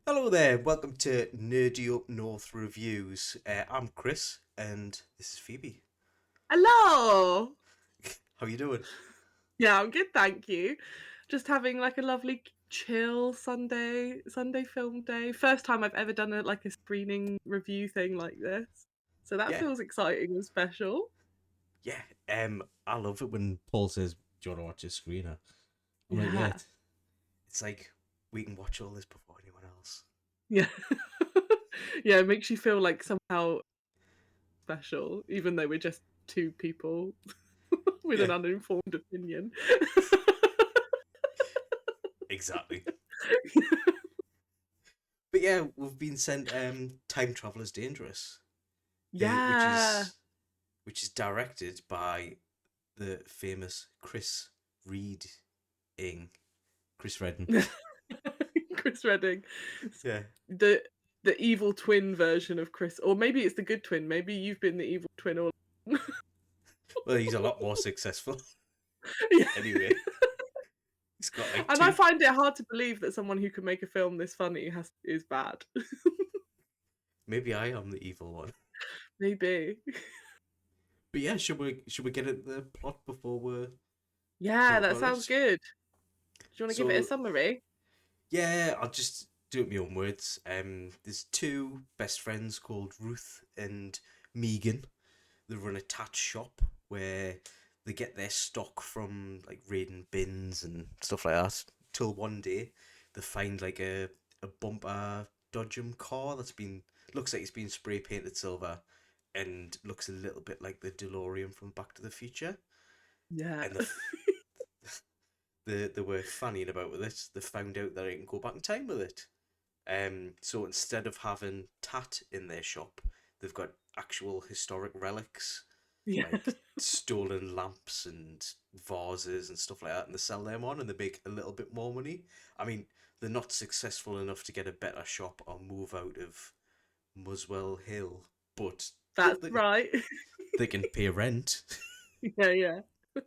Hello there, welcome to Nerdy Up North Reviews. I'm Chris, and this is Phoebe. Hello. How you doing? Yeah, I'm good, thank you. Just having like a lovely chill Sunday film day. First time I've ever done a screening review thing like this. So that Yeah, feels exciting and special. yeah. I love it when Paul says, "Do you want to watch a screener?" I'm like, yeah. Yeah. It's like we can watch all this before anyone else. Yeah. Yeah, it makes you feel like somehow special, even though we're just two people with Yeah, an uninformed opinion. exactly. But yeah, we've been sent Time Traveler's Dangerous, uh, which Yeah. is which is directed by the famous Ing Chris Redden. Chris Redding. Yeah. The the evil twin version of Chris, or maybe it's the good twin. Maybe you've been the evil twin all. Well, he's a lot more successful. Yeah. Anyway, he's got like And I two. find it hard to believe that someone who can make a film this funny is bad. Maybe I am the evil one. Maybe. But yeah, should we get at the plot before we Yeah, talk that about sounds it? good. Do you want to give it a So summary? yeah, I'll just do it in my own words. There's two best friends called Ruth and Megan. They run a tat shop where they get their stock from like raiding bins and stuff like that. Till one day they find like a bumper dodgem car that's been looks like it's been spray painted silver and looks a little bit like the DeLorean from Back to the Future. Yeah. And they were fannying about with it. They found out that they can go back in time with it. So instead of having tat in their shop, they've got actual historic relics Yeah. like stolen lamps and vases and stuff like that, and they sell them on and they make a little bit more money. I mean, they're not successful enough to get a better shop or move out of Muswell Hill, but That's right. they can pay rent. Yeah, yeah. But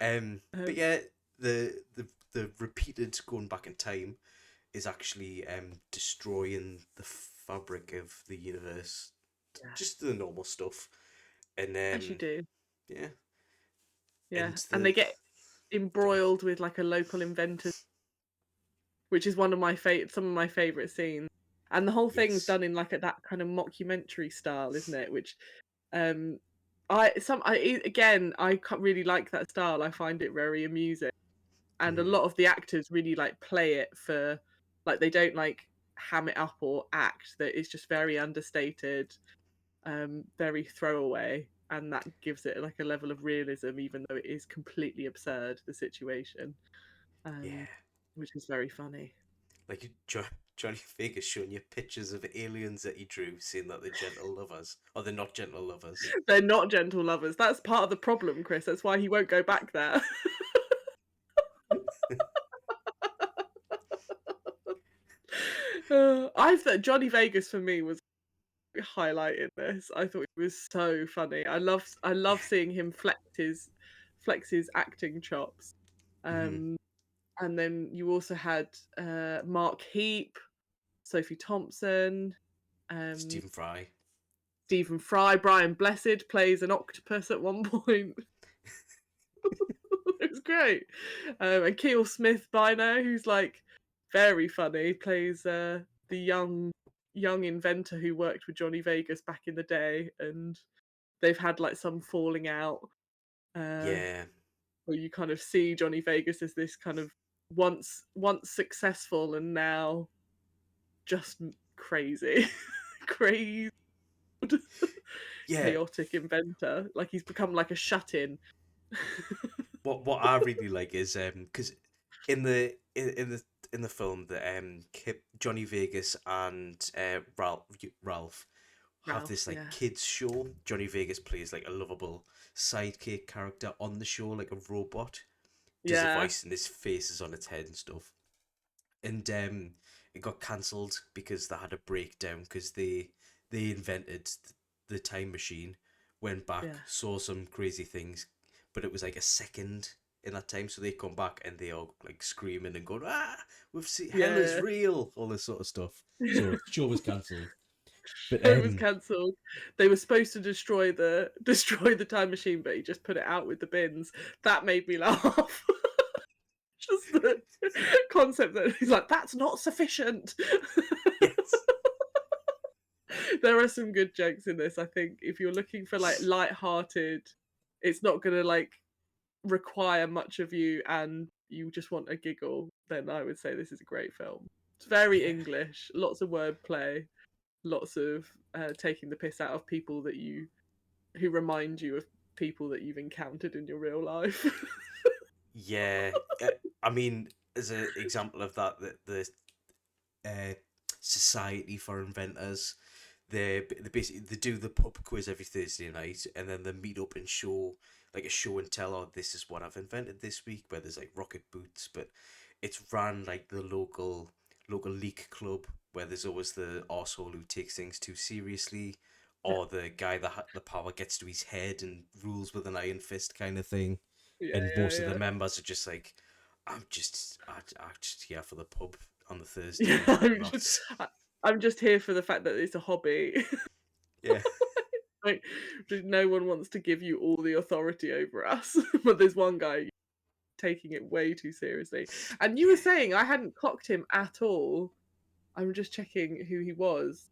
Um, yeah, the repeated going back in time is actually destroying the fabric of the universe. yeah. Just the normal stuff, and As you do. yeah, Yeah. and And the they get sorry, embroiled with like a local inventor, which is one of some of my favorite scenes. And the whole thing's yes, done in like that kind of mockumentary style, isn't it? Which um again, really like that style. I find it very amusing. And a mm, lot of the actors really like play it for like they don't like ham it up or act, that it's just very understated, very throwaway, and that gives it like a level of realism even though it is completely absurd, the situation. Um yeah, which is very funny. like Johnny Vegas showing you pictures of aliens that he drew, saying that they're gentle lovers, or they're not gentle lovers. They're not gentle lovers. That's part of the problem, Chris. That's why he won't go back there. I thought Johnny Vegas for me was highlighting this. I thought it was so funny. I love Yeah, seeing him flex his acting chops. mm-hmm. Um, and then you also had Mark Heap, Sophie Thompson, um, Stephen Fry. Stephen Fry, Brian Blessed plays an octopus at one point. It was great. And Keel Smith Bino, who's like very funny, plays the young inventor who worked with Johnny Vegas back in the day, and they've had like some falling out. Uh, Yeah, where you kind of see Johnny Vegas as this kind of once successful and now just crazy, crazy, yeah. chaotic inventor. Like he's become like a shut-in. What I really like is because in the film the Johnny Vegas and Ralph have Ralph, this like yeah, kids show. Johnny Vegas plays like a lovable sidekick character on the show, like a robot. Does a yeah, voice and his face is on its head and stuff. And it got cancelled because they had a breakdown because they invented the time machine, went back, yeah. saw some crazy things, but it was like a second. in that time, so they come back and they are like screaming and going, "Ah, we've seen hell is Yeah. real," all this sort of stuff. So the show was cancelled. But It was cancelled. They were supposed to destroy the destroy the time machine, but he just put it out with the bins. That made me laugh. Just the concept that he's like, that's not sufficient. yes, There are some good jokes in this. I think if you're looking for like light-hearted, it's not gonna like require much of you, and you just want a giggle, then I would say this is a great film. It's very yeah, English, lots of wordplay, lots of taking the piss out of people that you who remind you of people that you've encountered in your real life. yeah. I mean, as an example of that, the uh, Society for Inventors. They basically they do the pub quiz every Thursday night, and then they meet up and show like a show and tell. Oh, this is what I've invented this week. Where there's like rocket boots, but it's ran like the local leak club where there's always the arsehole who takes things too seriously, Yeah, or the guy that the power gets to his head and rules with an iron fist kind of thing. yeah, And yeah, most of the yeah. members are just like, I'm just here for the pub on the Yeah, Thursday. I'm not. I, I'm just here for the fact that it's a hobby. Yeah, Like, no one wants to give you all the authority over us, but there's one guy taking it way too seriously. And you were yeah. saying I hadn't clocked him at all. I'm just checking who he was.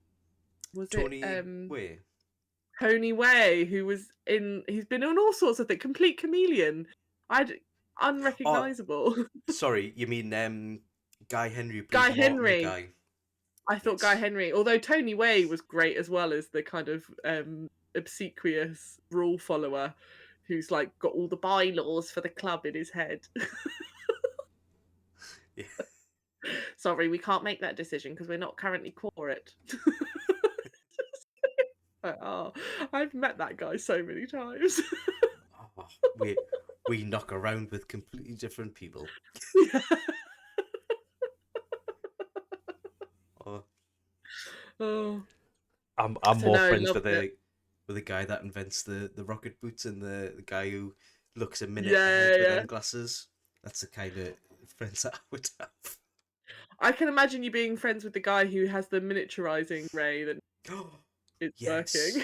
Was it Tony, wait. Tony Way, who was in? He's been on all sorts of things. Complete chameleon. I'd Oh, unrecognizable. sorry. You mean Guy Henry who Guy plays Martin Henry. McGuy? I thought Guy Yes. Henry, although Tony Way was great as well as the kind of obsequious rule follower who's like got all the bylaws for the club in his head. Yeah. Sorry, we can't make that decision because we're not currently quorate. Like, oh, I've met that guy so many times. Oh, we knock around with completely different people. Yeah. Oh, Oh, I'm so more no, friends loved it. with the guy that invents the rocket boots and the guy who looks a minute ahead Yeah, with yeah. them glasses. That's the kind of friends that I would have. I can imagine you being friends with the guy who has the miniaturizing ray that is working. Yes.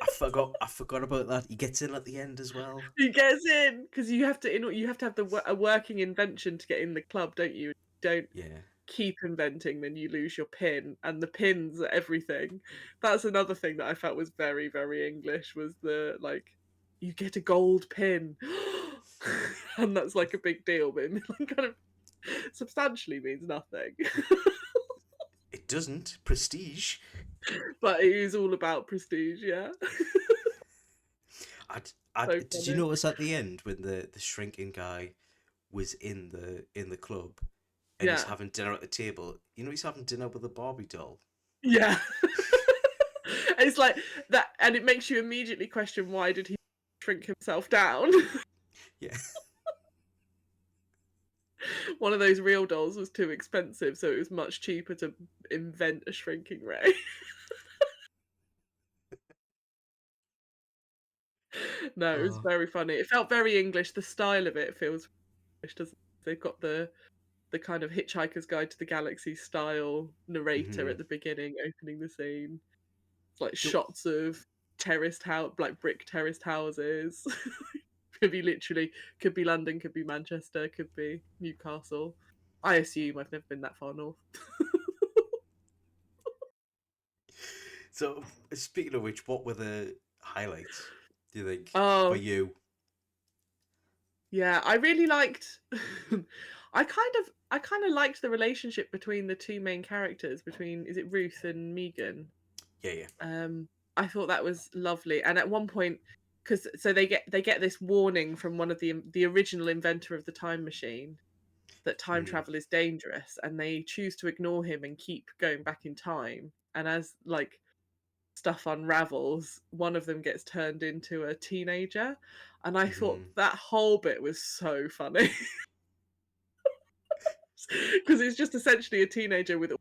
I forgot about that. He gets in at the end as well. He gets in because you have to have a working invention to get in the club, don't you? Don't Yeah. keep inventing, then you lose your pin, and the pins are everything. That's another thing that I felt was very, very English was the like, you get a gold pin, and that's like a big deal, but it kind of substantially means nothing. It doesn't. Prestige. But it is all about prestige, yeah. So Did you funny. notice at the end when the shrinking guy was in the club and he's Yeah, having dinner at the table? You know he's having dinner with a Barbie doll. yeah. It's like that, and it makes you immediately question why did he shrink himself down? Yeah. One of those real dolls was too expensive, so it was much cheaper to invent a shrinking ray. No, it was Oh. very funny. It felt very English. The style of it feels English, doesn't it? They've got the kind of Hitchhiker's Guide to the Galaxy style narrator Hmm. at the beginning, opening the scene. It's like Do, shots of terraced house, like brick terraced houses. Could be literally, could be London, could be Manchester, could be Newcastle. I assume I've never been that far north. so speaking of which, what were the highlights? Do you think for Oh, you? yeah, I really liked I kind of liked the relationship between the two main characters, between is it Ruth and Megan? Yeah, yeah. Um, I thought that was lovely. And at one point, because so they get this warning from one of the original inventor of the time machine that time Hmm. travel is dangerous, and they choose to ignore him and keep going back in time. And as like stuff unravels, one of them gets turned into a teenager, and I thought Hmm. that whole bit was so funny because it's just essentially a teenager with a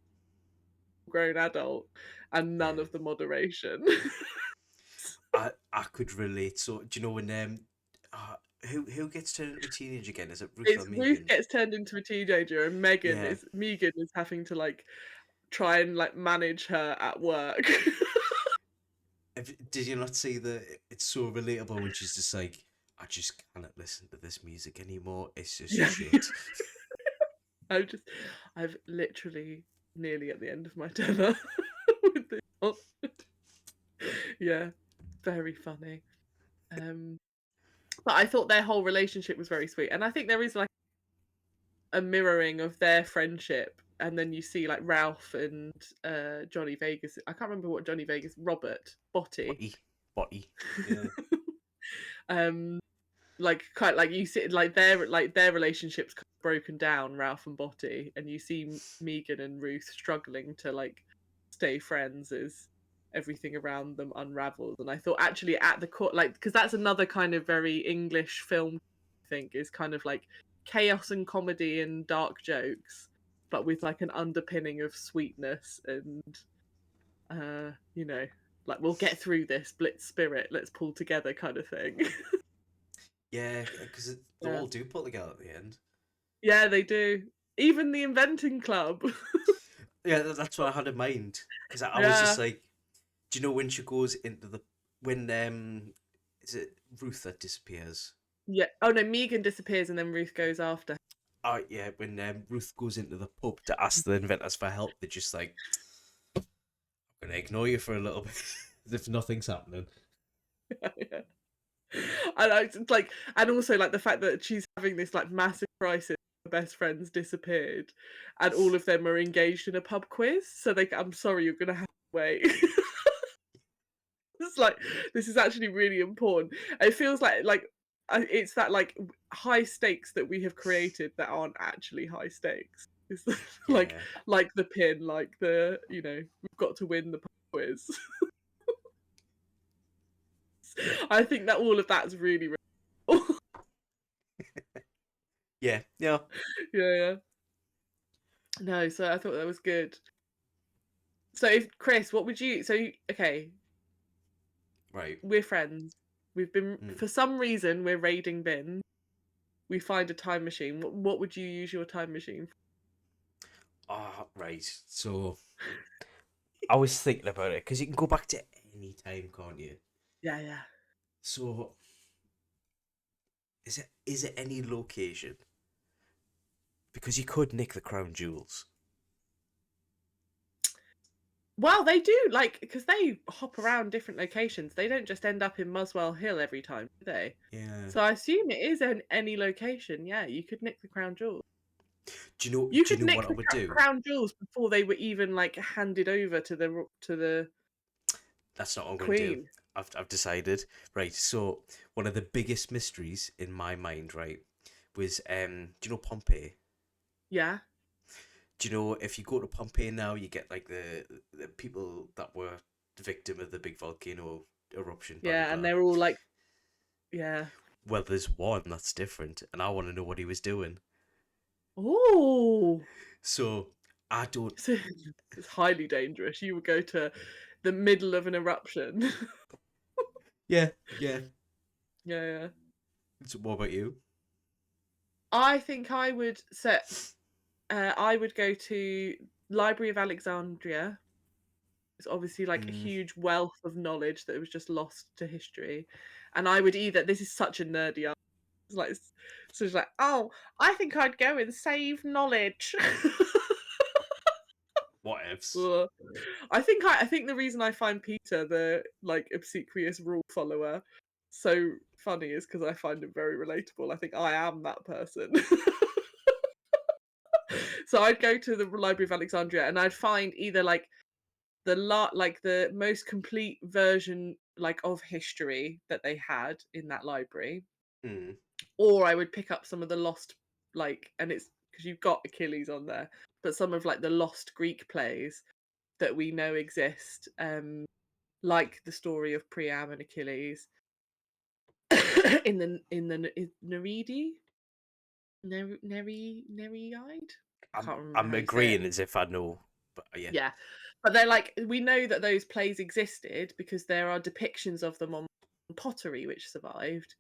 grown adult and none Yeah. of the moderation. I could relate. So do you know when who gets turned into a teenager again? Is it Ruth or It's Ruth Megan? gets turned into a teenager, and Yeah. Megan is having to like try and like manage her at work. Did you not see it's so relatable when she's just like, I just cannot listen to this music anymore. It's just Yeah. shit. I've literally nearly at the end of my tether with this one. Yeah, very funny. Um, but I thought their whole relationship was very sweet, and I think there is like a mirroring of their friendship, and then you see like Ralph and Johnny Vegas. I can't remember what Johnny Vegas, Robert Botty. Botty. Botty. Yeah. um, like kind of, like you see like their relationships kind of broken down, Ralph and Botty, and you see Megan and Ruth struggling to like stay friends as everything around them unravels. And I thought actually at the core, like, because that's another kind of very English film, I think, is kind of like chaos and comedy and dark jokes, but with like an underpinning of sweetness and you know, like we'll get through this, blitz spirit, let's pull together kind of thing. Yeah, because they Yeah. all do pull together at the end. Yeah, they do. Even the inventing club. Yeah, that's what I had in mind. Because I was just Yeah. like, do you know when she goes into when is it Ruth that disappears? Yeah. Oh no, Megan disappears and then Ruth goes after her. Oh yeah, when Ruth goes into the pub to ask the inventors for help, they're just like, I'm gonna ignore you for a little bit, as if nothing's happening. Yeah. And I it's like, and also like the fact that she's having this like massive crisis. Her best friends disappeared, and all of them are engaged in a pub quiz. So they, I'm sorry, you're gonna have to wait. It's like this is actually really important. It feels like it's that like high stakes that we have created that aren't actually high stakes. It's like Yeah, the pin, like the we've got to win the pub quiz. I think that all of that's really, really yeah, yeah. yeah, yeah. No, so I thought that was good. So if Chris, what would you? So okay, Right. we're friends. We've been Mm. for some reason we're raiding bins. We find a time machine. What would you use your time machine for? Ah, right. So I was thinking about it because you can go back to any time, can't you? Yeah, yeah. So is it any location? Because you could nick the crown jewels. Well, they do like because they hop around different locations. They don't just end up in Muswell Hill every time, do they? Yeah. So I assume it is in any location. Yeah, you could nick the crown jewels. Do you know? You Do you could know nick what I the would do? crown jewels before they were even like handed over to the That's not what I'm going to do. queen. I've decided. Right. So one of the biggest mysteries in my mind, right, was do you know Pompeii? Yeah, Do you know if you go to Pompeii now, you get like the people that were the victim of the big volcano eruption, blah blah yeah, and blah. they're all like, yeah. Well, there's one that's different, and I want to know what he was doing. Oh, So I don't. so it's highly dangerous. You would go to the middle of an eruption. Yeah, yeah. Yeah, yeah. So what about you? I think I would set. I would go to Library of Alexandria. It's obviously like a Mm, huge wealth of knowledge that was just lost to history, and I would either. This is such a nerdy. It's like so. It's like, oh, I think I'd go and save knowledge. what ifs? Ugh. I think the reason I find Peter the like obsequious rule follower so funny is because I find him very relatable. I think I am that person. So I'd go to the Library of Alexandria and I'd find either like like the most complete version like of history that they had in that library, Mm, or I would pick up some of the lost like and it's because you've got Achilles on there, but some of like the lost Greek plays that we know exist, like the story of Priam and Achilles in the Nereidi, Nereid. I can't remember I'm how you say it. agreeing as if I know, but yeah. Yeah, but they're like we know that those plays existed because there are depictions of them on pottery which survived,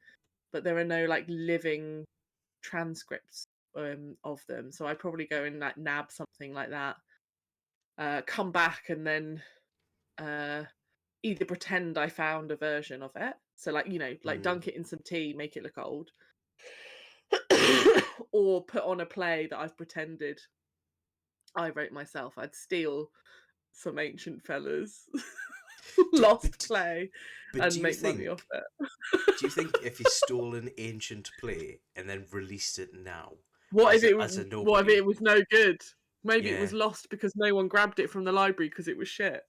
but there are no like living transcripts of them. So I'd probably go and like nab something like that, come back, and then either pretend I found a version of it. So like, like Mm. dunk it in some tea, make it look old, or put on a play that I've pretended I wrote myself. I'd steal some ancient fella's Do, lost but, play but and make money off it. do you think if he stole an ancient play and then released it now What if as a what if nobody? it was no good? Maybe it Yeah, was lost because no one grabbed it from the library because it was shit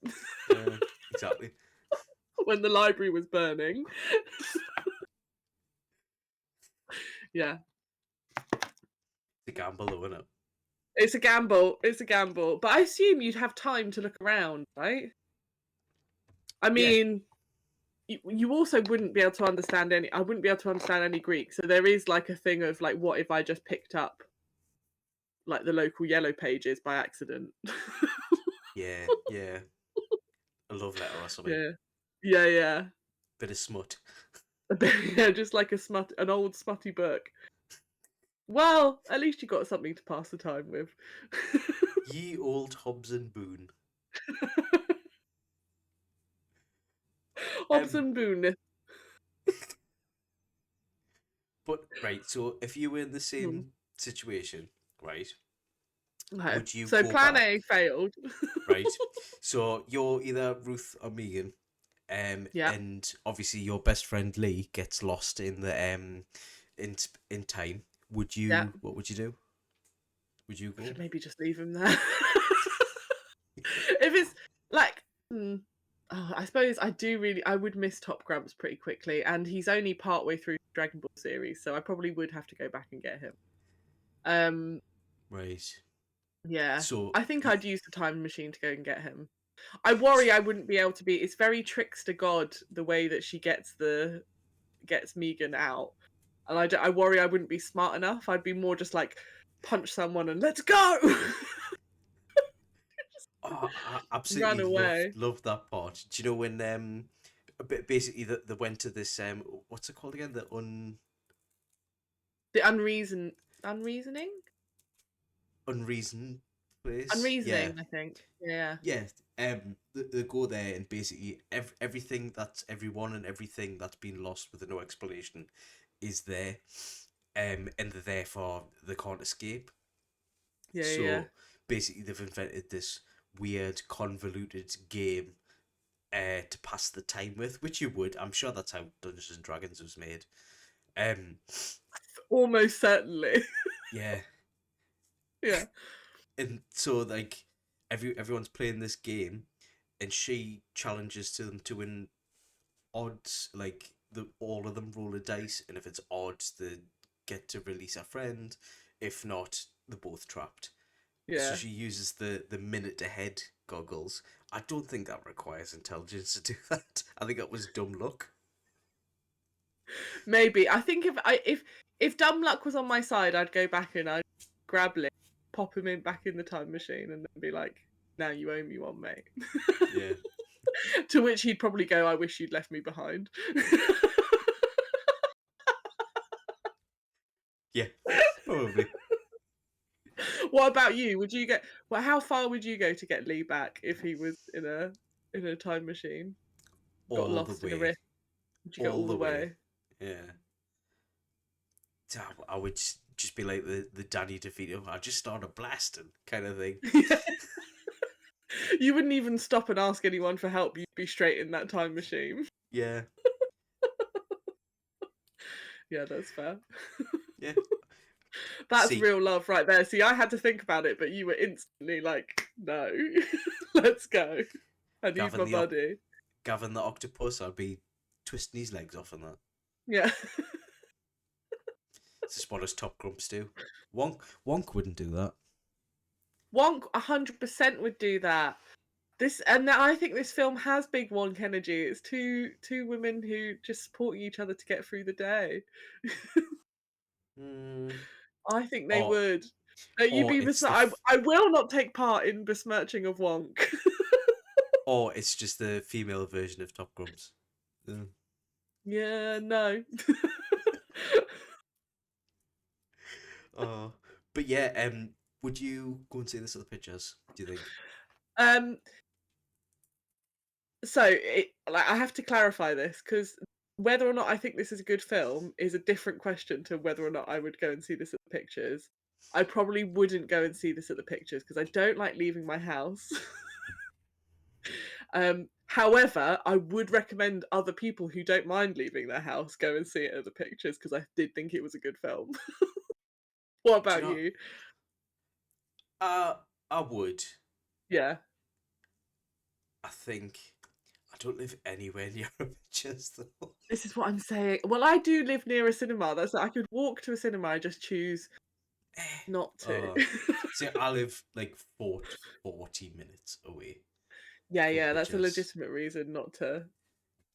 yeah, exactly. when the library was burning. Yeah, The gamble, though, isn't it? it's a gamble. It's a gamble. But I assume you'd have time to look around, right? I Yeah. mean, you also wouldn't be able to understand any. I wouldn't be able to understand any Greek. So there is like a thing of like, what if I just picked up like the local yellow pages by accident? Yeah, yeah. A love letter or something. Yeah, yeah, yeah. Bit of smut. Yeah, just like an old smutty book. Well, at least you got something to pass the time with. Ye old Hobbs and Boone. Um, Hobson Boone. but right, so if you were in the Hmm. same situation, right, Okay. would you So go plan back? A failed. Right, so you're either Ruth or Megan, Yeah, and obviously your best friend Lee gets lost in the in time. Would yeah. you? What would you do? Would you I go? should maybe just leave him there. If it's like, I suppose I would miss Top Grumps pretty quickly, and he's only partway through the Dragon Ball series, so I probably would have to go back and get him. Um, Right. yeah, So, I think I'd use the time machine to go and get him. I worry I wouldn't be able to be. It's very trickster God the way that she gets Megan out, and I worry I wouldn't be smart enough. I'd be more just like punch someone and let's go, oh, I run absolutely away. love that part. Do you know when basically they went to this what's it called again? The The unreasoning, unreason place. Yeah, unreasoning. I think. Yeah, yeah. They go there and basically everything that's everyone and everything that's been lost with no explanation is there, and therefore they can't escape. yeah, yeah. So basically, they've invented this weird, convoluted game to pass the time with, which you would. I'm sure that's how Dungeons and Dragons was made. Um, Almost certainly. yeah, Yeah, and so like everyone's playing this game, and she challenges to them to win odds. Like all of them roll a dice, and if it's odds, they get to release a friend. If not, they're both trapped. So yeah. she uses the minute ahead goggles. I don't think that requires intelligence to do that. I think that was dumb luck. Maybe I think if dumb luck was on my side, I'd go back and I'd grab Lee, pop him in back in the time machine, and then be like, "Now you owe me one, mate." Yeah, To which he'd probably go, "I wish you'd left me behind." yeah, probably What about you? Would you get? Well, how far would you go to get Lee back if he was in a time machine? Got all the lost in a way, rift. Would you go all all the the way. way? Yeah, I would just be like the Danny DeVito. I just started blasting kind of thing. You wouldn't even stop and ask anyone for help. You'd be straight in that time machine. Yeah, Yeah, that's fair. yeah. That's See, real love right there. See, I had to think about it, but you were instantly like, "No, let's go. I need Gavin my the buddy." Gavin the octopus. I'd be twisting his legs off on that. Yeah. It's just what us top grumps do. Wonk wouldn't do that. Wonk 100% would do that. I think this film has big Wonk energy. It's two women who just supporting each other to get through the day. Mm. I think they Or would. You or be it's I will not take part in besmirching of Wonk. or it's just the female version of Top Grumps. Yeah. Yeah, no. But yeah, would you go and see this at the pictures? Do you think? Um, so like I have to clarify this because whether or not I think this is a good film is a different question to whether or not I would go and see this at the pictures. I probably wouldn't go and see this at the pictures because I don't like leaving my house. However, I would recommend other people who don't mind leaving their house go and see it at the pictures because I did think it was a good film. What Do you about know? you? Uh, I would. Yeah. I think I don't live anywhere near a pictures though. This is what I'm saying. Well, I do live near a cinema. That's I could walk to a cinema. I just choose not to. Uh, See, I live like 40 minutes away Yeah, from yeah, that's a pictures. legitimate reason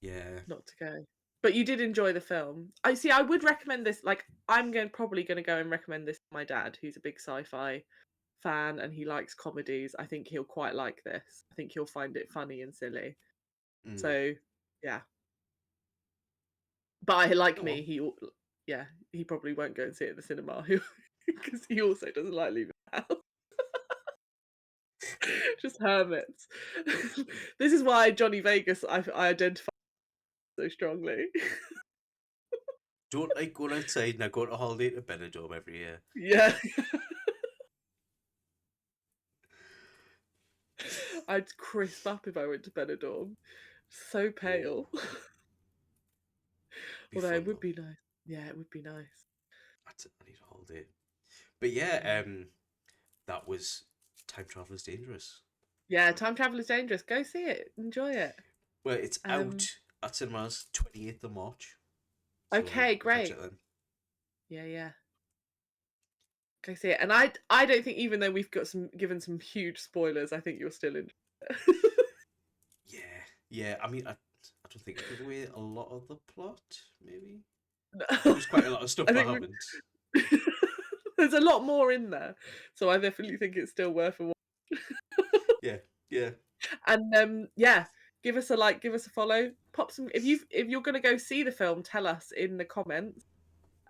Yeah. not to go. But you did enjoy the film. I see. I would recommend this. Like, I'm probably going to go and recommend this to my dad, who's a big sci-fi fan and he likes comedies. I think he'll quite like this. I think he'll find it funny and silly. Mm. So, yeah. But like Oh, me, yeah, he probably won't go and see it at the cinema because he also doesn't like leaving the house. Just hermits. This is why Johnny Vegas I identify so strongly. don't like going outside and I go to holiday to Benidorm every year. Yeah. I'd crisp up if I went to Benidorm. So Oh, pale. be Although it fun would though. be nice. Yeah, it would be nice. I need a holiday. But yeah, Yeah. that was Time Travel is Dangerous. Yeah, time travel is dangerous. Go see it. Enjoy it. Well, it's Um out at cinemas 28th of March. So okay, we'll catch great. it then. Yeah, yeah. Go see it. And I don't think even though we've got given some huge spoilers, I think you're still in. Yeah, yeah. I mean, I don't think I give away a lot of the plot. Maybe there's quite a lot of stuff I I think haven't. there's a lot more in there. So I definitely think it's still worth a watch. Yeah, yeah, And yeah, give us a like, give us a follow. Pop some if you're gonna go see the film, tell us in the comments.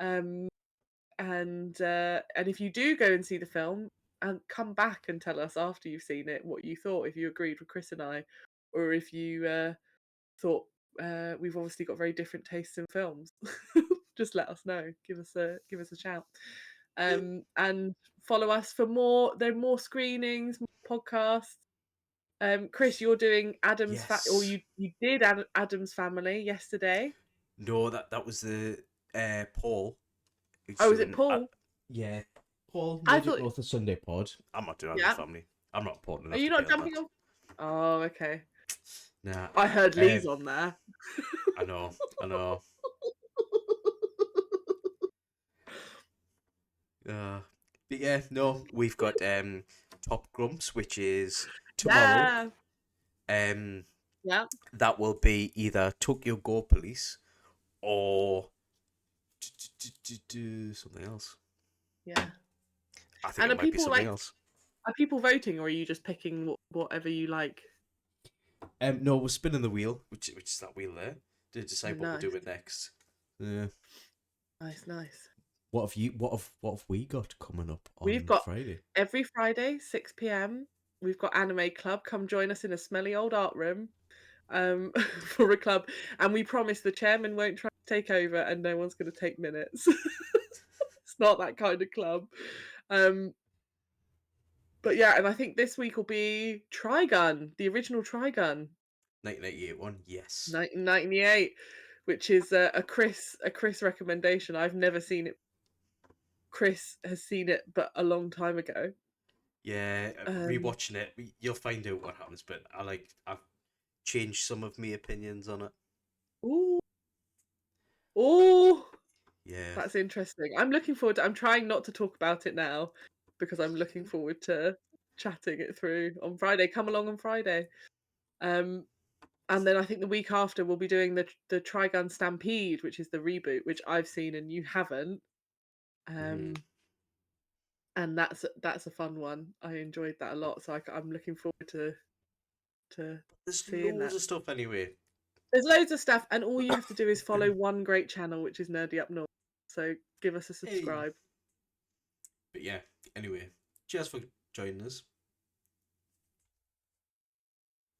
Um and if you do go and see the film and come back and tell us after you've seen it what you thought, if you agreed with Chris and I, or if you thought we've obviously got very different tastes in films. Just let us know. Give us a shout. And follow us for more. There are more screenings, more podcasts. Chris, you're doing or yes. you did Adam's Family yesterday. No, that was the Paul who's Oh, is it doing. Paul? Yeah, Paul I Nerdy thought, North the Sunday Pod. I'm not doing Adam's yeah. Family. I'm not important Are enough you to be not on jumping that. on? Oh, okay. Nah. I heard Um, Lee's on there. I know, I know. Uh, but yeah, no, we've got Top Grumps, which is tomorrow. Yeah, Um, yeah, that will be either Tokyo Go Police or something else. yeah. I think And it might be something else. are people voting, or are you just picking whatever you like? No, we're spinning the wheel, which is that wheel there, to Oh, decide what we're nice, doing next. Yeah. nice, nice. What have you? What have we got coming up We've on got Friday? every Friday, 6 p.m. We've got Anime Club. Come join us in a smelly old art room, for a club, and we promise the chairman won't try to take over, and no one's going to take minutes. It's not that kind of club. Um, but yeah, and I think this week will be Trigun, the original Trigun, 1998 one, yes. 1998, which is a Chris recommendation. I've never seen it. Chris has seen it, but a long time ago. Yeah, Um, rewatching it, you'll find out what happens. But I've changed some of my opinions on it. ooh, ooh, Yeah. that's interesting. I'm looking forward I'm trying not to talk about it now because I'm looking forward to chatting it through on Friday. Come along on Friday. Um, and then I think the week after we'll be doing the Trigun Stampede, which is the reboot, which I've seen and you haven't. Mm. And that's a fun one. I enjoyed that a lot, so I'm looking forward to There's seeing loads that. of stuff anyway. There's loads of stuff, and all you have to do is follow one great channel, which is Nerdy Up North. So give us a Hey. subscribe. But yeah, anyway, cheers for joining us.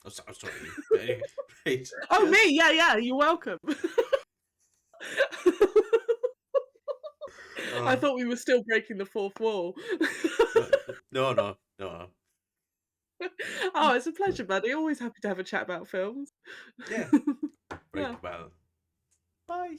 I was talking to you. But anyway, right. Oh, Cheers. me? Yeah, you're welcome. I thought we were still breaking the fourth wall. No. Oh, it's a pleasure, buddy. Always happy to have a chat about films. Yeah. Right, Yeah. well. Bye.